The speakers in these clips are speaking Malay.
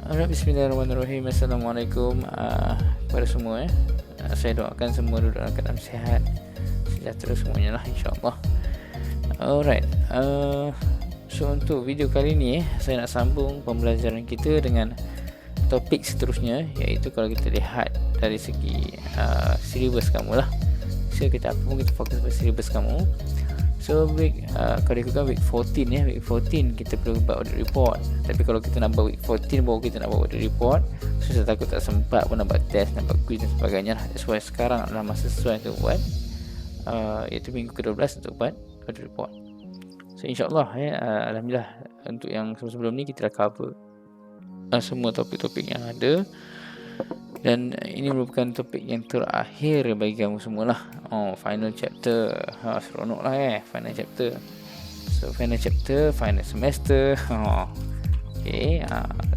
Alright, bismillahirrahmanirrahim. Assalamualaikum kepada semua. Saya doakan semua dalam keadaan sihat, sejahtera semuanya lah, insyaAllah. Alright, so untuk video kali ni saya nak sambung pembelajaran kita dengan topik seterusnya, iaitu kalau kita lihat dari segi syllabus kamu lah. So kita apa pun kita fokus pada syllabus kamu. So kalau ikutkan week 14 ya, week 14 kita perlu buat audit report. Tapi kalau kita nak buat week 14 baru kita nak buat audit report, so saya takut tak sempat pun nak buat test, nak buat quiz dan sebagainya lah. That's why sekarang adalah masa sesuai untuk buat iaitu minggu ke-12 untuk buat audit report. So insyaAllah ya, alhamdulillah untuk yang sebelum ni kita dah cover semua topik-topik yang ada. Dan ini merupakan topik yang terakhir bagi kamu semualah. Final chapter. Seronok lah final chapter. So final chapter, final semester. Okay,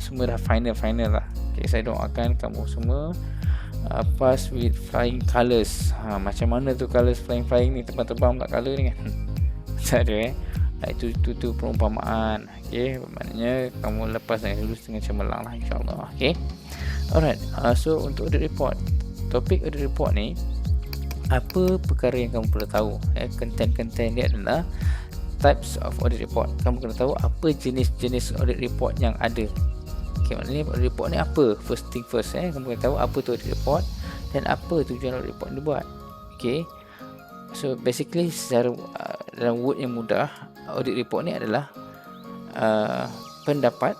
semua dah final lah. Okay, saya doakan kamu semua pass with flying colours. Macam mana tu colours flying ni, terbang-terbang pula colour ni kan. Tak ada itu perumpamaan. Okay, maknanya kamu lepas dengan lulus dengan cemerlang lah, insyaAllah. Okay. Alright, so untuk audit report, topik audit report ni, apa perkara yang kamu perlu tahu? Content dia adalah types of audit report. Kamu kena tahu apa jenis-jenis audit report yang ada. Okay, maknanya audit report ni apa? First thing first, kamu kena tahu apa tu audit report dan apa tujuan audit report ni buat. Okay, so basically secara dalam word yang mudah, audit report ni adalah pendapat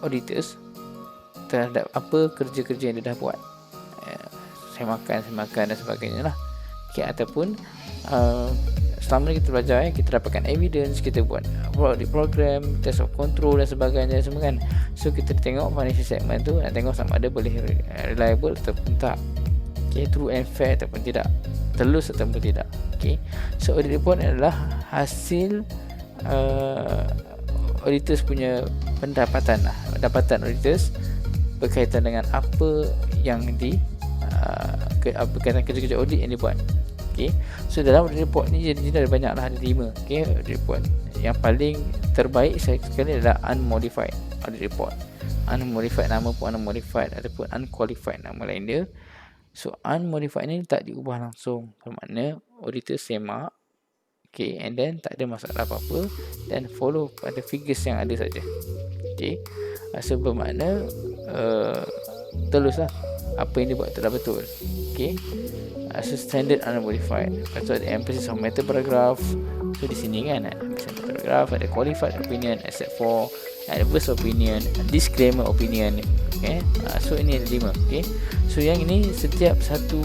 auditors terhadap apa kerja-kerja yang dia dah buat. Saya makan dan sebagainya lah. Okay, ataupun selama ni kita belajar, kita dapatkan evidence, kita buat audit program, test of control dan sebagainya semua kan. So kita tengok financial statement tu, nak tengok sama ada boleh reliable ataupun tak. Okay, true and fair ataupun tidak, telus ataupun tidak. Okay, so audit report adalah hasil auditors punya pendapatan lah, pendapatan auditors berkaitan dengan apa yang berkaitan kerja-kerja audit yang dibuat. Okay, so dalam audit report ni jenis ada banyak lah, ada 5. Okay, audit report yang paling terbaik sekali adalah unmodified audit report. Unmodified, nama pun unmodified ataupun unqualified nama lain dia. So unmodified ni tak diubah langsung, bermakna auditor semak, okay, and then tak ada masalah apa-apa dan follow pada figures yang ada saja. Okay, so bermakna telus lah apa yang dia buat telah betul. Okay, so standard unmodified. Lepas tu ada emphasis on meta paragraph. So di sini kan ada emphasis on paragraph, ada qualified opinion except for adverse opinion, disclaimer opinion. Okay, so ini ada 5. Okay, so yang ini setiap satu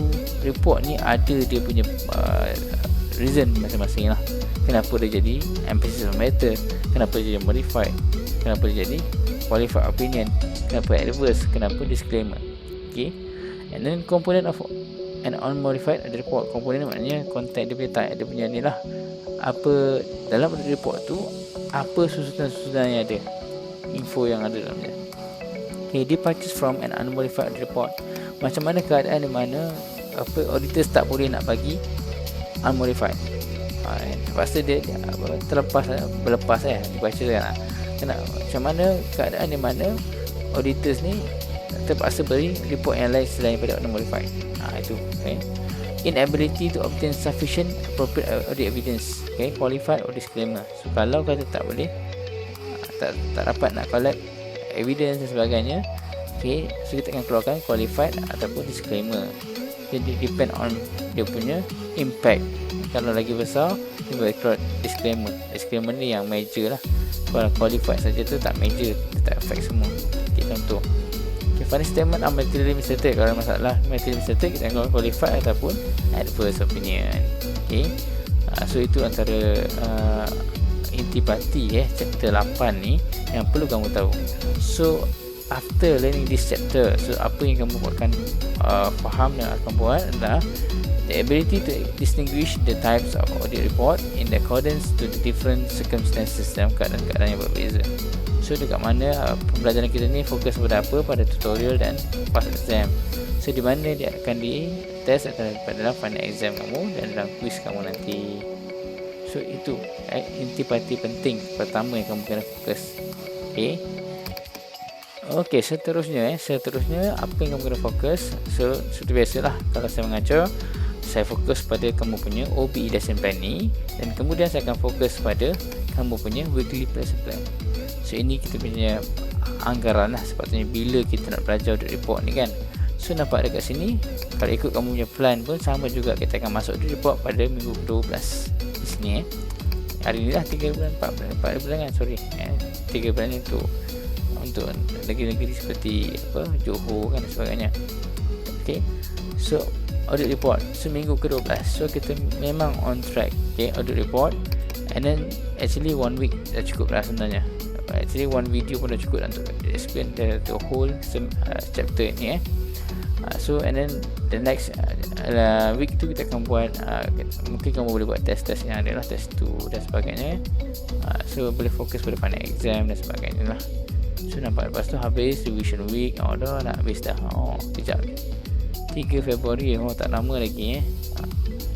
report ni ada dia punya reason masing-masing lah. Kenapa dia jadi emphasis on meta, kenapa dia jadi modified, kenapa dia jadi qualified opinion, kenapa adverse, kenapa disclaimer. Okay, and then component of an unmodified audit report. Komponen maknanya content dia punya type, dia punya ni lah, apa dalam audit report tu, apa susunan-susunan yang ada, info yang ada dalamnya. Okay, departures from an unmodified audit report. Macam mana keadaan di mana auditors tak boleh nak bagi unmodified. Lepas tu dia berlepas dibaca kan. Macam mana keadaan di mana auditors ni terpaksa beri report yang lain selain daripada unmodified. Itu. Okay, inability to obtain sufficient appropriate audit evidence. Okay, qualified or disclaimer. So kalau kata tak boleh, tak dapat nak collect evidence dan sebagainya, okay, so kita akan keluarkan qualified ataupun disclaimer. Jadi depend on dia punya impact. Kalau lagi besar, dia boleh keluar disclaimer. Disclaimer ni yang major lah. Kalau qualified saja tu tak major, dia tak affect semua. Okay, contoh. Okay, final statement are materially misstated. Kalau masalah materially misstated, kita akan qualified ataupun adverse opinion. Okay, so itu antara intipati chapter 8 ni yang perlu kamu tahu. So after learning this chapter, so apa yang kamu akan faham dan akan buat adalah the ability to distinguish the types of audit report in accordance to the different circumstances dalam keadaan-keadaan yang berbeza. So dekat mana pembelajaran kita ni fokus pada apa? Pada tutorial dan past exam. So di mana dia akan di test dalam final exam kamu dan dalam quiz kamu nanti. So itu intipati penting pertama yang kamu kena fokus. Okay, Okey, seterusnya apa yang kamu kena fokus. So, seperti biasalah kalau saya mengajar, saya fokus pada kamu punya OBE lesson plan ni, dan kemudian saya akan fokus pada kamu punya weekly lesson plan. So, ini kita punya anggaran lah sepatutnya bila kita nak belajar audit report ni kan. So, nampak dekat sini, kalau ikut kamu punya plan pun sama juga, kita akan masuk audit report pada minggu 12 di sini Hari ni lah 3 bulan, 4 bulan kan, 3 bulan untuk negeri-negeri seperti Johor kan dan sebagainya. Okay, so audit report seminggu ke-12, so kita memang on track. Okay, audit report, and then actually 1 week dah cukup lah sebenarnya. Actually 1 video pun dah cukup untuk explain the whole chapter ni so and then the next week tu kita akan buat mungkin kamu boleh buat test yang ada lah, test 2 dan sebagainya. So boleh fokus pada final exam dan sebagainya lah. So nampak lepas tu habis revision week. Dah nak habis dah. Kejap 3 Februari tak lama lagi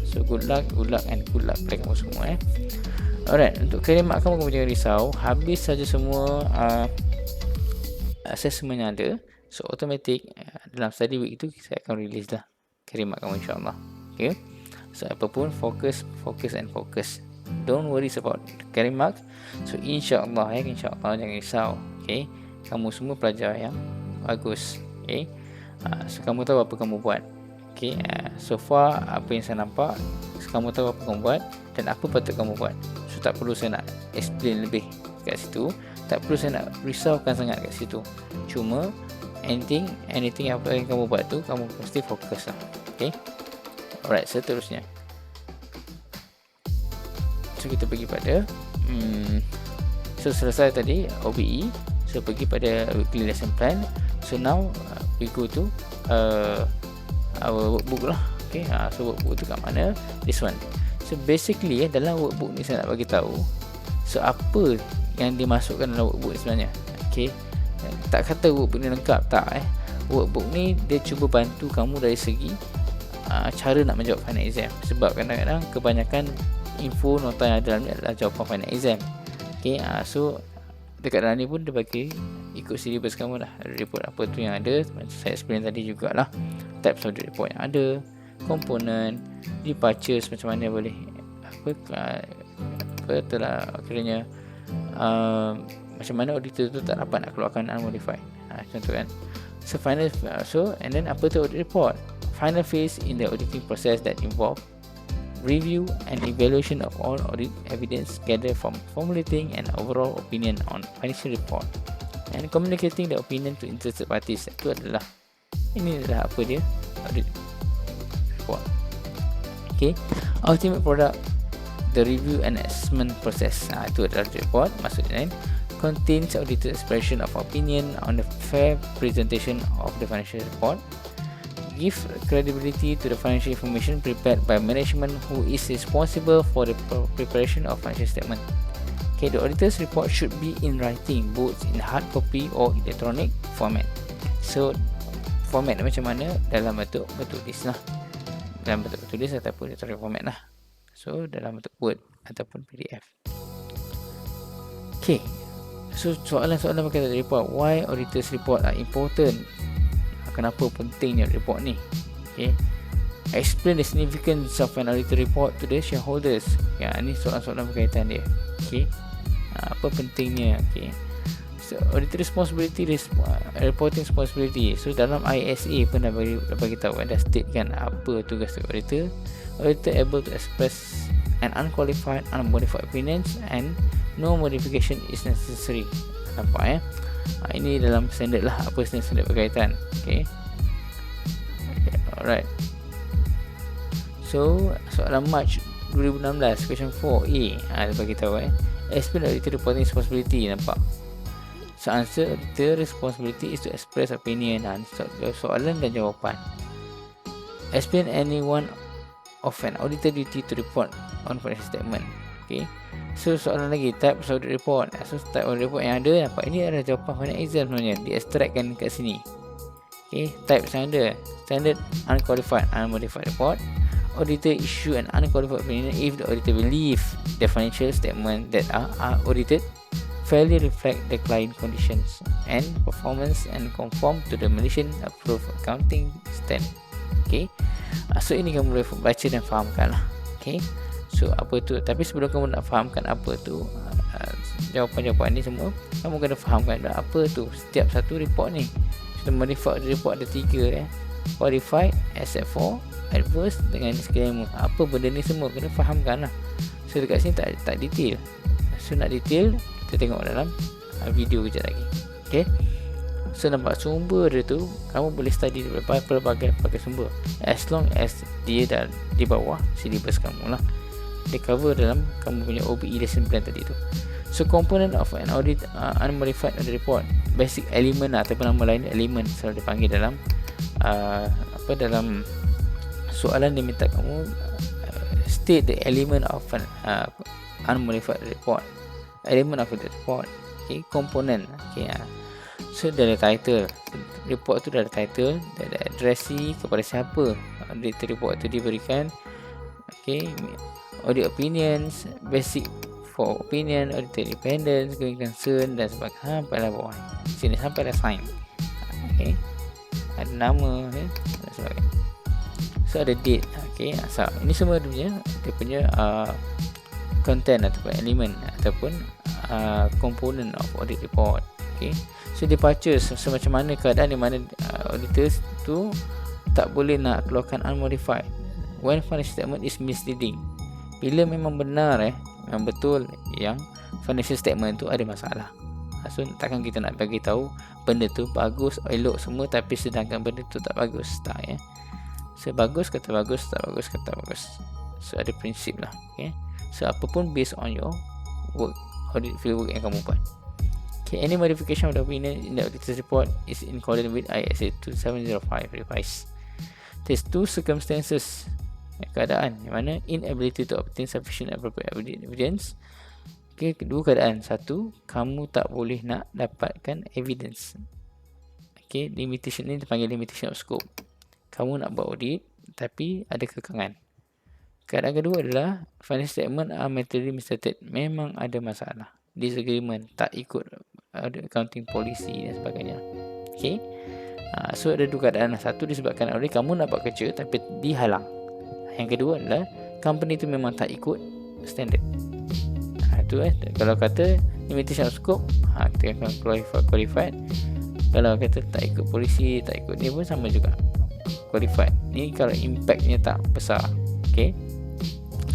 So good luck and good luck pada kamu semua Alright, untuk career mark kamu jangan risau. Habis saja semua assessment yang ada. So automatic dalam study week itu saya akan release lah career mark kamu insyaAllah. Okay, so apapun fokus. Don't worry about career mark. So insyaAllah insyaAllah jangan risau. Okay, kamu semua pelajar yang bagus. Okay, so kamu tahu apa kamu buat. Okay, so far apa yang saya nampak, kamu tahu apa kamu buat dan apa patut kamu buat. So tak perlu saya nak explain lebih kat situ, tak perlu saya nak risaukan sangat kat situ. Cuma anything apa yang kamu buat tu, kamu mesti fokus lah. Okay, alright, seterusnya so kita pergi pada so selesai tadi OBE, so pergi pada weekly lesson plan. So now we go to our workbook lah. Okay, so workbook tu kat mana? This one. So basically dalam workbook ni saya nak bagi tahu so apa yang dimasukkan dalam workbook ni sebenarnya. Okay, tak kata workbook ni lengkap, tak workbook ni dia cuba bantu kamu dari segi cara nak menjawab final exam. Sebab kadang-kadang kebanyakan info nota yang ada dalam ni adalah jawapan final exam. Okay, so dekat dalam ni pun dia bagi ikut syllabus kamu lah. Report apa tu yang ada, saya explain tadi jugalah. Types of report yang ada, komponen, departures macam mana boleh telah akhirnya macam mana auditor tu tak dapat nak keluarkan unmodified. Contoh kan. So final, and then apa tu audit report? Final phase in the auditing process that involve review and evaluation of all audit evidence gathered from formulating an overall opinion on financial report and communicating the opinion to interested parties. Itu adalah apa dia audit report. Okay, ultimate product, the review and assessment process. Itu adalah audit report. Maksudnya contains auditor expression of opinion on the fair presentation of the financial report, give credibility to the financial information prepared by management who is responsible for the preparation of financial statement. Okay, the auditor's report should be in writing, both in hard copy or electronic format. So format macam mana? Dalam bentuk tulis lah, dalam bentuk tulis ataupun electronic format lah. So dalam bentuk Word ataupun PDF. Okay, so soalan-soalan berkaitan dengan report. Why auditor's report are important? Kenapa pentingnya report ni? Okay, explain the significance of an auditor report to the shareholders. Ni soalan-soalan berkaitan dia. Okay, apa pentingnya? Okay, so auditor responsibility, reporting responsibility. So dalam ISA pun dah bagi tahu, dah state kan apa tugas auditor. Auditor able to express an unqualified, unmodified opinions and no modification is necessary. Nampak ini dalam standard lah, apa standard berkaitan. Okay, alright. So soalan March 2016 question 4A dia bagi tahu explain auditor reporting responsibility. Nampak, so answer auditor responsibility is to express opinion. Soalan dan jawapan. Explain any one of an auditor duty to report on financial statement. Okay, so soalan lagi, type of audit report. So type of report yang ada, nampak ini adalah jawapan final exam sebenarnya, di extractkan kat sini. Okay, type yang ada, standard, unqualified, unmodified report. Auditor issue an unqualified opinion if the auditor believe the financial statement that are audited fairly reflect the client conditions and performance and conform to the Malaysian approved accounting standard. Okay, so ini kamu boleh baca dan fahamkan lah. Okay, so apa tu, tapi sebelum kamu nak fahamkan apa tu, jawapan-jawapan ni semua kamu kena fahamkan dah apa tu setiap satu report ni. So modified report ada 3 qualified, asset 4, adverse dengan disclaimer. Apa benda ni semua kena fahamkan lah. So dekat sini tak detail. So nak detail kita tengok dalam video kejap lagi. Okay, so nampak sumber dia tu kamu boleh study pelbagai sumber, as long as dia dah di bawah syllabus kamu lah, dia cover dalam kamu punya OBE lesson plan tadi tu. So component of an audit unmodified audit report, basic element ataupun nama lain element selalu dipanggil dalam dalam soalan dia minta kamu state the element of an unmodified report, element of the report. Okay, component. Okay, so dia ada title, report tu dah ada title, dia ada addressee kepada siapa audit report tu diberikan. Okay, audit opinions, basic for opinion, audit independence, going concern dan sebagainya. Sampai lah bawah sini, sampai dah sign. Okay, ada nama dan sebagainya. So ada date. Okay, so ini semua dia punya content ataupun element ataupun component of audit report. Okay, so departure, semacam mana keadaan di mana auditors tu tak boleh nak keluarkan unmodified when financial statement is misleading. Bila memang benar memang betul yang financial statement tu ada masalah. So takkan kita nak bagi tahu benda tu bagus, elok semua, tapi sedangkan benda tu tak bagus. Tak So bagus kata bagus, tak bagus kata bagus. So ada prinsip lah. Okay, so apapun based on your work, audit field work yang kamu buat. Okay, any modification of the opinion in the auditor's report is in accordance with ISA 2705 revised. There's 2 circumstances, keadaan yang mana inability to obtain sufficient appropriate evidence. Okay, kedua keadaan. Satu, kamu tak boleh nak dapatkan evidence. Okay, limitation ni dipanggil limitation of scope. Kamu nak buat audit tapi ada kekangan. Keadaan kedua adalah financial statement are materially misstated. Memang ada masalah, disagreement, tak ikut accounting policy dan sebagainya. Okay, so ada 2 keadaan. Satu, disebabkan audit kamu nak buat kerja tapi dihalang. Yang kedua adalah company tu memang tak ikut standard. Itu kalau kata limitation of scope, kita akan qualified. Kalau kata tak ikut polisi, tak ikut ni pun sama juga, qualified. Ni kalau impactnya tak besar. Okay,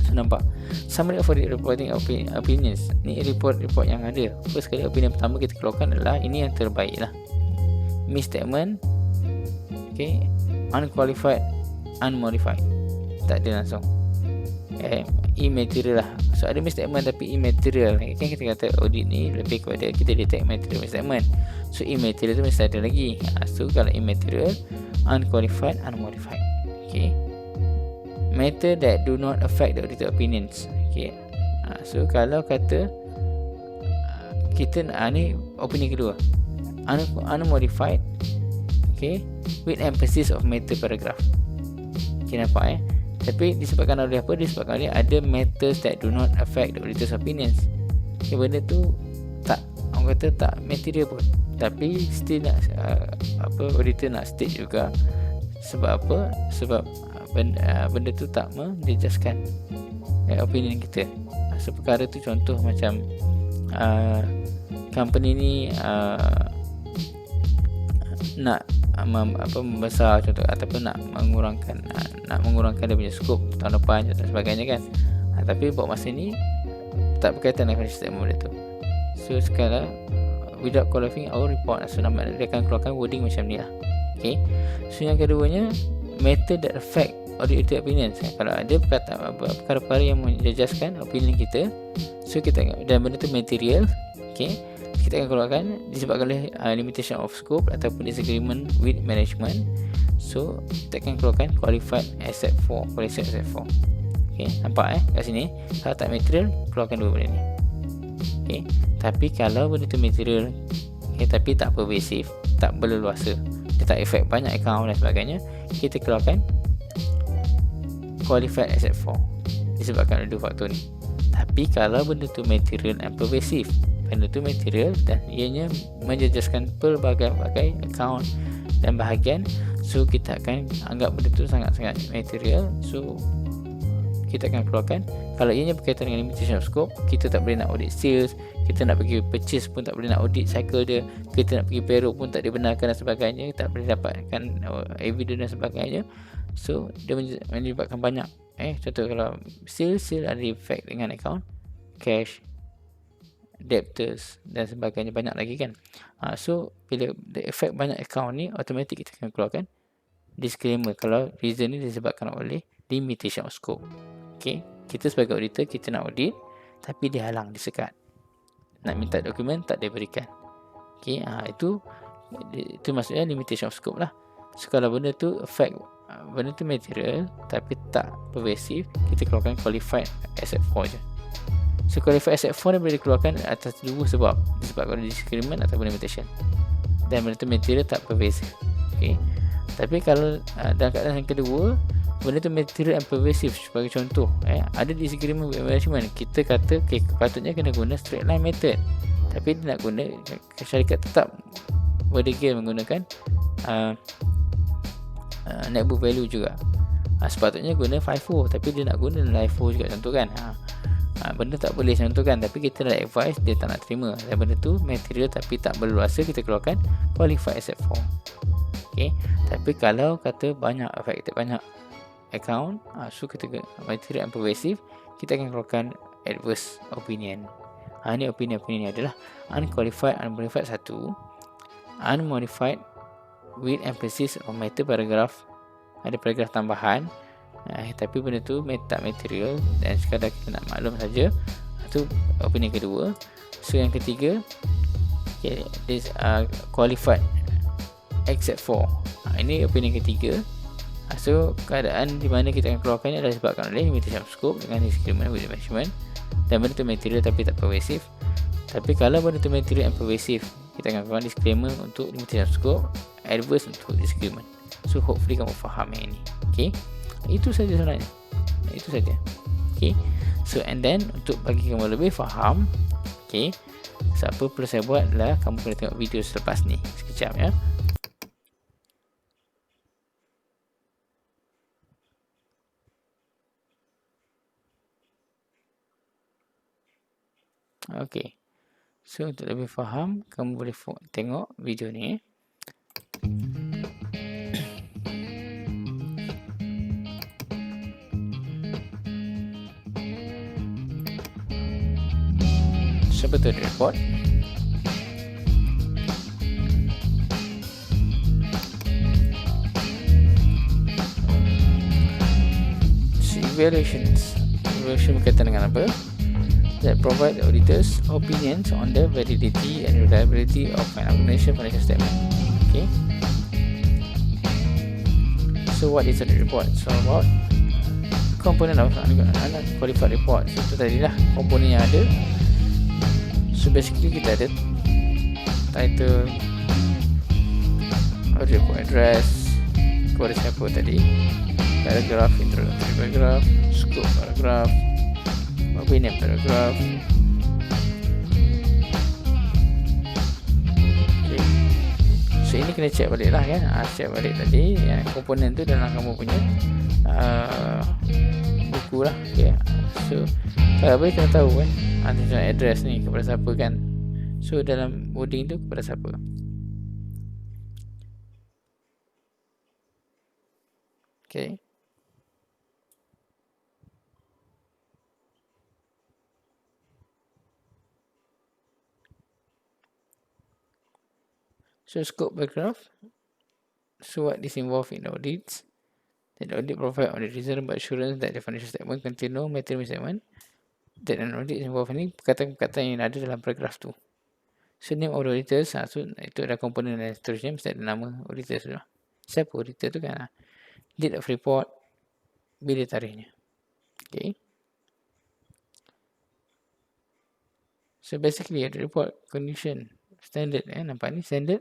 so nampak summary of audit reporting opinions. Ni report yang ada. First kali opinion pertama kita keluarkan adalah ini yang terbaik lah, misstatement. Okay, unqualified, unmodified, tak ada langsung. Immaterial lah. So ada misstatement tapi immaterial. Kan kita kata audit ni lebih kepada kita detect material misstatement. So immaterial tu mesti ada lagi. So kalau immaterial, unqualified, unmodified. Okay, matter that do not affect the auditor opinions. Okay, so kalau kata kita ni opinion kedua, unmodified. Okay, with emphasis of matter paragraph. Okay, nampak tapi disebabkan oleh apa? Disebabkan oleh ada matters that do not affect the auditor's opinions. Okay, benda tu tak, orang kata tak material pun, tapi still nak auditor nak state juga. Sebab apa? Sebab benda tu tak menjejaskan opinion kita. So perkara tu contoh macam company ni nak membesar contoh, ataupun nak mengurangkan dia punya skop tahun depan dan sebagainya kan. Tapi buat masa ni tak berkaitan dengan financial statement benda tu. So sekarang without qualifying our report, so nama dia akan keluarkan wording macam ni lah. Okay, so yang keduanya, method that affect auditor opinions. Kalau ada perkara-perkara yang menjejaskan opinion kita, so kita dan benda tu material. Okay, kita akan keluarkan disebabkan oleh limitation of scope ataupun disagreement with management. So kita akan keluarkan qualified asset 4, qualified asset 4. Okay, nampak kat sini. Kalau tak material, keluarkan 2 benda ni. Okay, tapi kalau benda tu material, okay, tapi tak pervasive, tak berleluasa, dia tak efek banyak account dan sebagainya, kita keluarkan qualified asset 4 disebabkan ada 2 faktor ni. Tapi kalau benda tu material and pervasive, benda tu material dan ianya menjejaskan pelbagai-bagai akaun dan bahagian. So kita akan anggap benda tu sangat-sangat material. So kita akan keluarkan. Kalau ianya berkaitan dengan limitation of scope, kita tak boleh nak audit sales, kita nak pergi purchase pun tak boleh nak audit cycle dia, kita nak pergi payroll pun tak dibenarkan dan sebagainya, tak boleh dapatkan evidence dan sebagainya. So dia menyebabkan banyak contoh kalau sales ada effect dengan account cash, debtors dan sebagainya, banyak lagi kan. So bila the effect banyak account ni, automatic kita akan keluarkan disclaimer kalau reason ni disebabkan oleh limitation of scope. Okay, kita sebagai auditor, kita nak audit tapi dihalang, disekat, nak minta dokumen tak diberikan. Okay, itu maksudnya limitation of scope lah. So kalau benda tu affect, benda tu material tapi tak pervasive, kita keluarkan qualified asset 4 je. So qualified asset 4 ni boleh dikeluarkan atas dua sebab, disebabkan disagreement ataupun limitation, dan benda tu material tak pervasive. Okay, tapi kalau dalam keadaan yang kedua, benda tu material and pervasive, sebagai contoh ada disagreement with management, kita kata okay, patutnya kena guna straight line method, tapi dia nak guna, syarikat tetap berdegil menggunakan net book value juga. Sepatutnya guna FIFO, tapi dia nak guna LIFO juga, contoh kan. Benda tak boleh contoh kan, tapi kita dah advise, dia tak nak terima, dan benda tu material tapi tak berluasa, kita keluarkan qualified asset form. Okay, tapi kalau kata banyak affected, banyak account, so kita material and pervasive, kita akan keluarkan adverse opinion. Ini opinion ni adalah unqualified, unmodified 1, unmodified with emphasis on matter paragraph, ada paragraf tambahan, tapi benda tu tak material dan sekadar kita nak maklum saja. Itu opinion kedua. So yang ketiga, okay, this qualified except for, ini opinion ketiga. So keadaan di mana kita akan keluarkan ini adalah disebabkan oleh limitation of scope dengan disagreement with the management, dan benda tu material tapi tak pervasive. Tapi kalau benda tu material and pervasive, kita akan keluarkan disclaimer untuk limitation of scope, adverse untuk disagreement. So hopefully kamu faham yang ini. Okay, itu saja sebenarnya, itu saja. Okay, so and then untuk bagi kamu lebih faham, okay, so apa perlu saya buat adalah kamu kena tengok video selepas ni sekejap ya. Okay, so untuk lebih faham, kamu boleh tengok video ni. Seperti report. Evaluation berkaitan dengan apa? That provide the auditors opinions on the validity and reliability of an organization financial statement. Okay. So what is the report? So about component of qualified report. So itu tadilah komponen yang ada. So basically kita ada title, report address, kepada siapa tadi, paragraph, introductory paragraph, scope paragraph, opinion paragraph. Okay. So ini kena check balik lah kan, check balik tadi komponen tu dalam kamu punya buku lah. Okay. So kalau boleh kena tahu address ni kepada siapa kan. So dalam wording tu kepada siapa. Okay. So scope paragraph. So what is involved in audits? That the audit provide on the reasonable assurance that the financial statement contain no material misstatement. That an audit is involved, ini perkataan-perkataan yang ada dalam paragraf tu. So name of the auditors, so itu ada komponen dan seterusnya, mesti ada nama auditor tu. Siapa auditor tu kan? Date of report, bila tarikhnya. Okay. So basically the report condition standard, nampak ni standard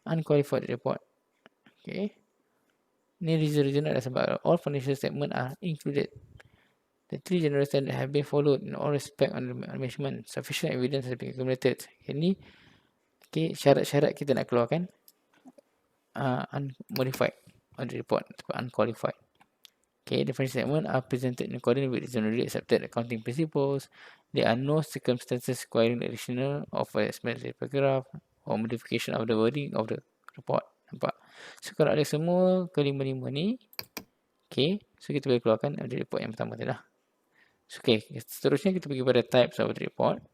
unqualified report. Okay. Ni reason ada sebab all financial statement are included The three general standards have been followed in all respect on the measurement. Sufficient evidence has been accumulated. Ini syarat-syarat kita nak keluarkan unmodified audit report atau unqualified. The financial statement are presented in accordance with generally accepted accounting principles. There are no circumstances requiring additional of a explanatory paragraph or modification of the wording of the report. Nampak? So kalau ada semua kelima-lima ni, so kita boleh keluarkan audit report yang pertama tadi lah. So seterusnya kita pergi pada types of audit report.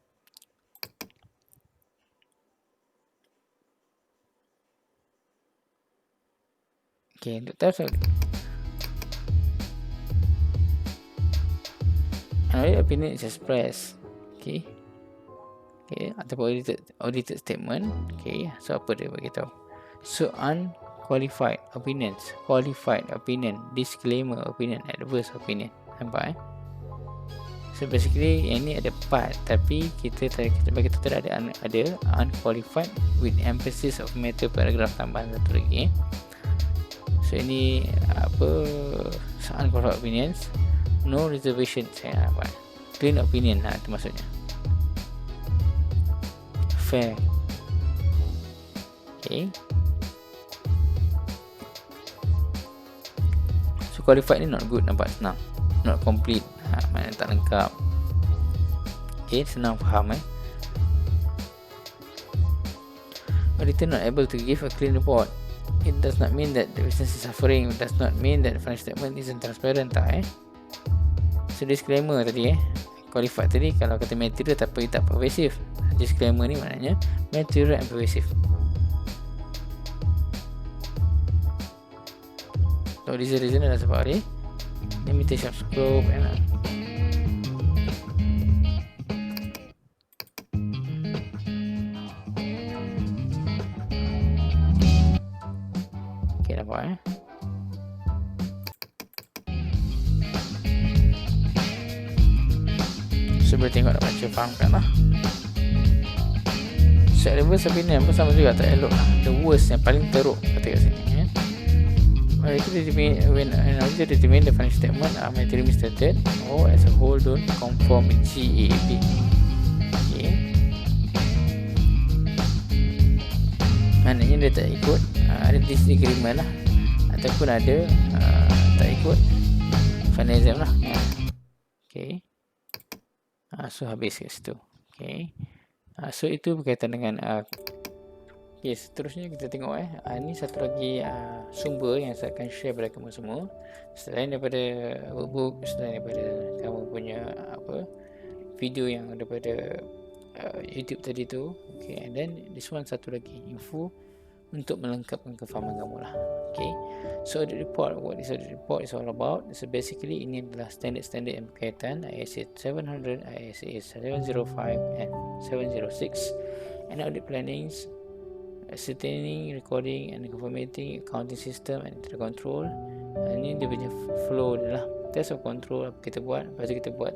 Untuk types of audit opinion is expressed. Ataupun audited statement. So apa dia bagi tahu? So unqualified opinions, qualified opinion, disclaimer opinion, adverse opinion. Nampak So basically yang ni ada part, tapi kita bagi tahu tadi ada unqualified with emphasis of matter paragraph tambahan satu lagi. So ini unqualified opinions, no reservations. Clean opinion itu maksudnya. Fair. So qualified ni not good, nampak senang. Not complete, maknanya tak lengkap. Senang faham Auditor not able to give a clean report. It does not mean that the business is suffering. It does not mean that the financial statement isn't transparent. So disclaimer tadi qualified tadi, kalau kata material tapi tak pervasive. Disclaimer ni maknanya material and pervasive. So reason adalah sebab ni limitation of scope nampak So boleh tengok dan baca, fahamkan lah. So adverse opinion pun sama juga, tak elok lah. The worst, yang paling teruk kata kat sini when an auditor determine the financial statement are materially misstated or as a whole don't conform with GAAP. Maknanya dia tak ikut, ada disagreement lah, ataupun ada tak ikut final exam lah. So habis kat situ. So itu berkaitan dengan seterusnya kita tengok ini satu lagi sumber yang saya akan share pada kamu semua. Selain daripada workbook, selain daripada kamu punya video yang daripada YouTube tadi tu. And then this one satu lagi info untuk melengkapkan kefahaman kamu lah. So audit report, what is audit report is all about. So basically ini adalah standard yang berkaitan ISA 700, ISA 705 and 706, and audit plannings, ascertaining, recording and confirming accounting system and internal control. Ini dia punya flow dia lah. Test of control kita buat, lepas tu kita buat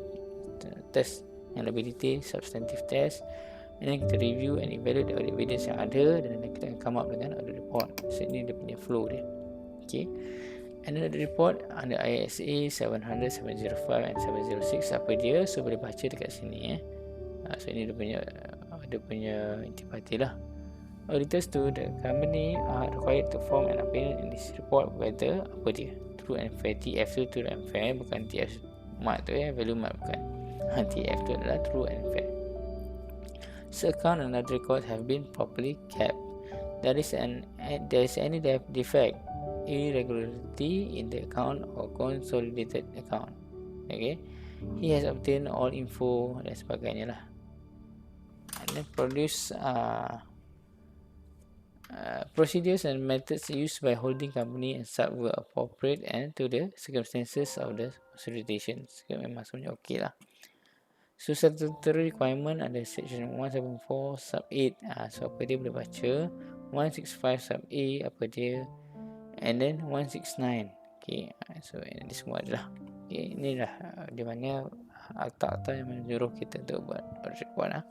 test yang lebih detail, substantive test, and then kita review and evaluate the audit evidence yang ada, dan then kita akan come up dengan audit report. So ini dia punya flow dia. And then audit report under ISA 700, 705 and 706 apa dia? So boleh baca dekat sini So ini dia punya intipati lah. Auditors to the company are required to form an opinion in this report whether apa dia? True and fair. TF tu true and fair, bukan TF mat tu value mat bukan. TF tu adalah true and fair. So account and other records have been properly kept. There is any defect, irregularity in the account or consolidated account. He has obtained all info dan sebagainya lah. And then produce procedures and methods used by holding company and sub were appropriate and to the circumstances of the consolidation. Memang sebenarnya okey lah. So statutory requirement ada section 174 sub 8. So apa dia boleh baca. 165 sub A apa dia. And then 169. So ini semua adalah. Inilah di mana akta-akta yang menyuruh kita untuk buat report lah.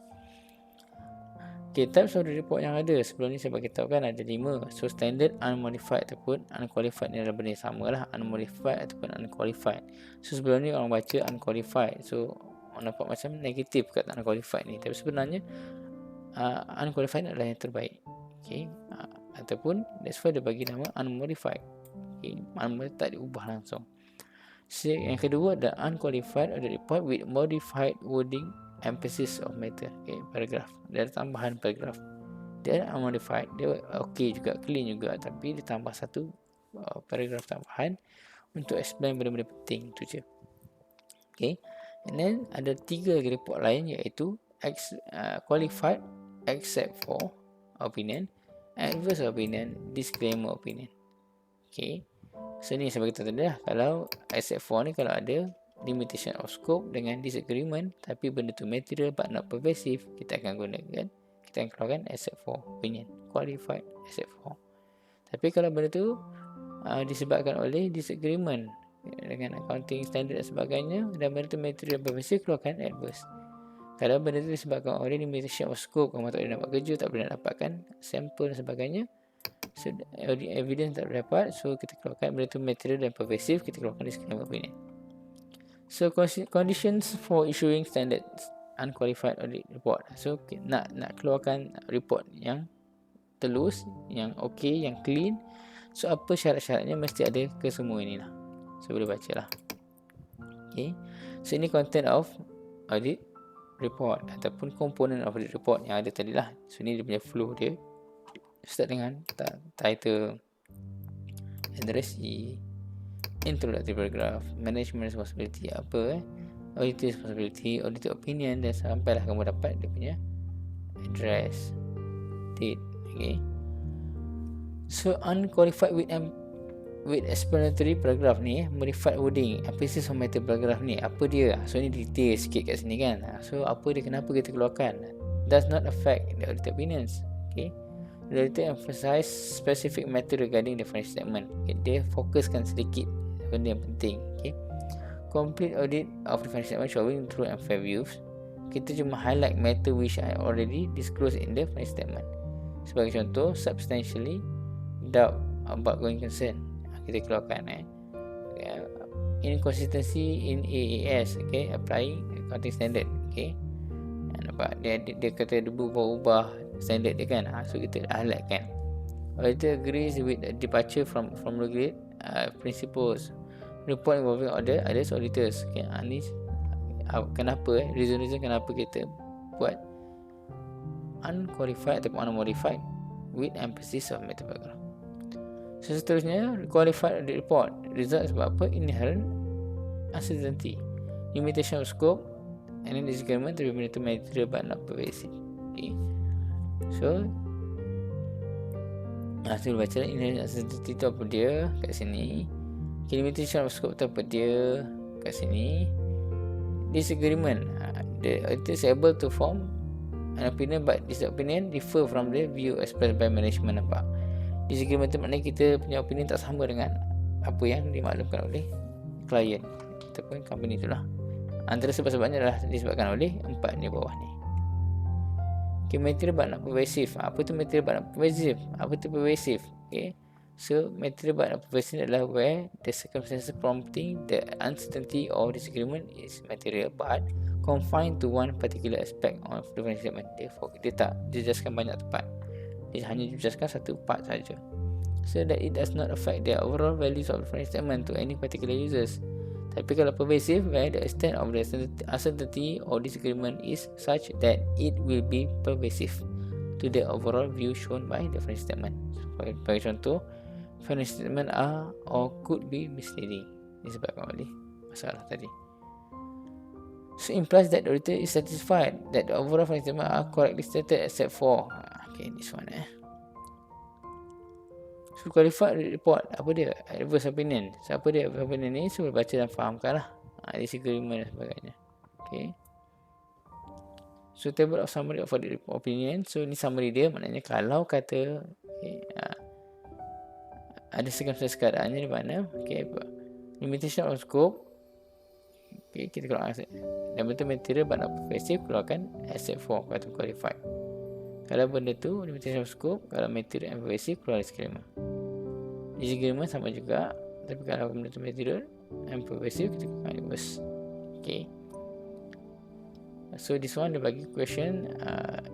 Okay, types of the report yang ada sebelum ni saya bagi tahu kan ada 5. So standard, unmodified ataupun unqualified ni adalah benda yang sama lah, unmodified ataupun unqualified. So sebelum ni orang baca unqualified, so orang nampak macam negatif kata unqualified ni, tapi sebenarnya unqualified adalah yang terbaik. Okay, ataupun that's why dia bagi nama unmodified. Okay, unmodified tak diubah langsung. So yang kedua ada unqualified ada report with modified wording, emphasis of matter. Okay, paragraf, dia ada tambahan paragraf. Dia unmodified, dia okay juga, clean juga, tapi dia tambah satu paragraf tambahan untuk explain benda-benda penting tu je. Okay, and then ada 3 report lain iaitu qualified except for opinion, adverse opinion, disclaimer opinion. Okay, so ni saya beritahu tadi lah, kalau except for ni kalau ada limitation of scope dengan disagreement tapi benda tu material but not pervasive, kita akan gunakan, kita akan keluarkan except for opinion, qualified except for. Tapi kalau benda tu disebabkan oleh disagreement dengan accounting standard dan sebagainya dan benda tu material pervasive, keluarkan adverse. Kalau benda tu disebabkan oleh limitation of scope, kamu tak boleh nak buat kerja, tak boleh nak dapatkan sampel dan sebagainya, so evidence tak boleh dapat, so kita keluarkan benda tu material dan pervasive, kita keluarkan disclaimer opinion. So conditions for issuing standard unqualified audit report. So nak keluarkan report yang telus, yang okay, yang clean. So apa syarat-syaratnya, mesti ada ke semua inilah. So boleh baca lah. Okay, so ini content of audit report ataupun component of audit report yang ada tadi lah. So ni dia punya flow dia. Start dengan title, address, introductory paragraph, management responsibility apa, auditor responsibility, auditor opinion, dan sampailah kamu dapat dia punya address, date. Okay, so unqualified with explanatory paragraph ni, modified wording, emphasis on matter paragraph ni, apa dia? So ni detail sikit kat sini kan. So apa dia, kenapa kita keluarkan? Does not affect the auditor opinions. Okay, the auditor emphasize specific matter regarding the financial statement. Okay, dia fokuskan sedikit benda yang penting. Okay, complete audit of the financial statement showing true and fair views. Kita cuma highlight matter which I already disclosed in the financial statement. Sebagai contoh, substantially doubt about going concern, kita keluarkan inconsistency in AAS, okay, applying accounting standard. Okay, nampak dia kata dia berubah standard dia kan, so kita highlight kan. Auditor agrees with departure from regulate principles, report involving others auditors. Okay, ni kenapa reason kenapa kita buat unqualified ataupun unmodified with emphasis of matter paragraph. So seterusnya, qualified audit report result sebab apa? Inherent uncertainty, limitation of scope, and then disagreement to be material but not pervasive. Okay, so hasil baca inherent uncertainty tu apa dia kat sini. Okay, limitation of scope tu apa dia kat sini. Disagreement, the auditor is able to form an opinion but this opinion differ from the view expressed by management. Nampak, disagreement tu maknanya kita punya opinion tak sama dengan apa yang dimaklumkan oleh klien ataupun company tu lah. Antara sebab-sebabnya adalah disebabkan oleh 4 ni bawah ni. Okay, material but not pervasive. Apa tu material but not pervasive? Apa tu pervasive? Okay, so material but not pervasive adalah where the circumstances prompting the uncertainty or disagreement is material but confined to one particular aspect of the financial statement. Dia tak dijelaskan banyak tempat, dia hanya dijelaskan satu part saja, so that it does not affect the overall values of the financial statement to any particular users. Tapi kalau pervasive, where the extent of the uncertainty or disagreement is such that it will be pervasive to the overall view shown by the financial statement. Sebagai contoh, financial statement are or could be misleading, disebabkan oleh masalah tadi. So implies that the auditor is satisfied that the overall financial statement are correctly stated except for okay, this one So qualified report, apa dia? Adverse opinion. So apa dia adverse opinion ni? So baca dan fahamkan lah, disagreement dan sebagainya. Okay, so table of summary of audit opinion. So ni summary dia, maknanya kalau kata okay, ada circumstances keadaannya di mana, okay, limitation of scope, okay, kita keluarkan dan betul material but not pervasive, keluarkan except for kata qualified. Kalau benda tu limitation of scope, kalau material and pervasive, keluar disclaimer. Disclaimer sama juga, tapi kalau benda tu material and pervasive, kita keluar reverse. Okay. So this one dia bagi question,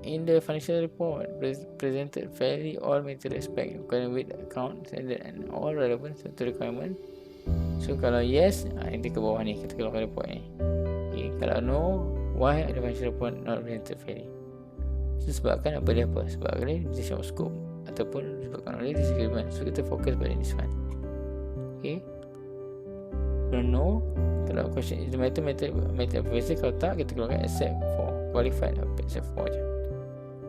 in the financial report presented fairly all material aspect according with account standard and all relevant to requirement. So kalau yes, ini ke bawah ni, kita keluarkan report ni. Okay. Kalau no, why the financial report not presented fairly? So sebabkan apa dia apa? Sebabkan dia limitation of scope ataupun sebabkan oleh disagreement. So kita fokus pada this one. Okay. Kalau no, kalau question is the method pervasive, kalau tak, kita keluarkan except for qualified, except for je.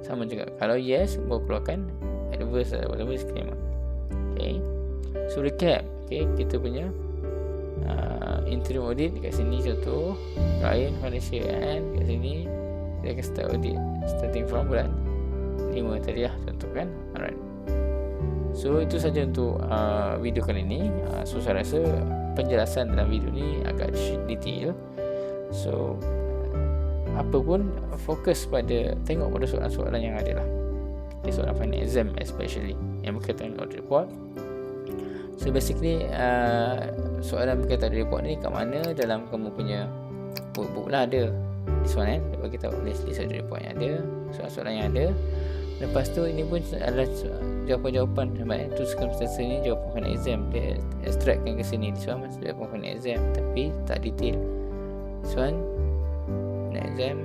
Sama juga. Kalau yes, baru keluarkan adverse atau disclaimer. Okay. So recap. Okay, kita punya interim audit kat sini contoh, client financial and kat sini dia akan start audit starting from bulan 5 tadi lah contoh kan. Alright. So itu saja untuk video kali ini. So saya rasa penjelasan dalam video ni agak detail. So apa pun fokus pada tengok pada soalan-soalan yang ada lah. Okay, soalan final exam especially yang berkaitan dengan audit report. So basically soalan berkaitan dengan report ni kat mana dalam kamu punya workbook lah ada. This one kan, dia bagi tahu list audit report yang ada, soalan-soalan yang ada. Lepas tu ini pun adalah jawapan-jawapan sebab tu circumstance ni jawapan final exam, dia extractkan ke sini. This one masih jawapan final exam tapi tak detail. This one final exam,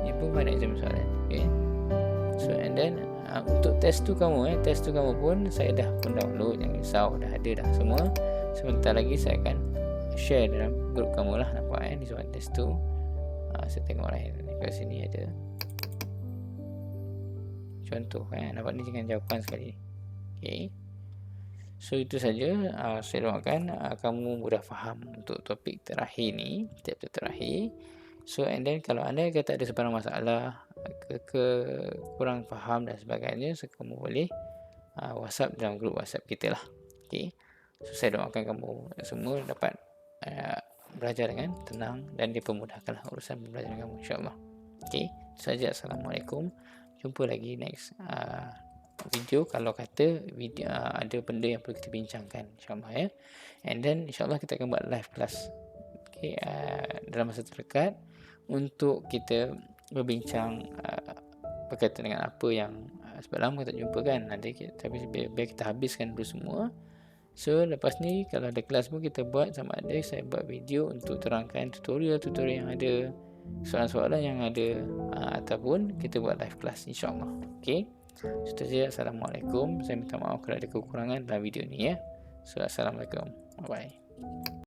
ni pun final exam soalan. Okay. So and then untuk test tu kamu pun saya dah pun download, jangan risau, dah ada dah semua. Sebentar lagi saya akan share dalam grup kamu lah, nampak ni soalan test tu. Saya tengok lah kat sini ada contoh kan, nampak ni dengan jawapan sekali. Okay. So itu saja. Saya doakan kamu mudah faham untuk topik terakhir ni, chapter terakhir. So and then kalau anda kata ada sebarang masalah, kurang faham dan sebagainya, so kamu boleh WhatsApp dalam grup WhatsApp kita lah. Okay. So saya doakan kamu semua dapat belajar dengan tenang dan dipermudahkanlah urusan pembelajaran kamu, insyaAllah. Okay. Itu saja. Assalamualaikum. Jumpa lagi next video. Kalau kata video ada benda yang perlu kita bincangkan, insyaAllah ya. And then insyaAllah kita akan buat live class, okay, dalam masa terdekat untuk kita berbincang berkaitan dengan apa yang sebab lama tak jumpa kan. Nanti tapi biar kita habiskan dulu semua. So lepas ni kalau ada kelas pun kita buat sama ada saya buat video untuk terangkan tutorial yang ada, soalan-soalan yang ada, ataupun kita buat live class, insyaAllah. Okay. Itu saja. Assalamualaikum. Saya minta maaf kalau ada kekurangan dalam video ni ya. So assalamualaikum. Bye.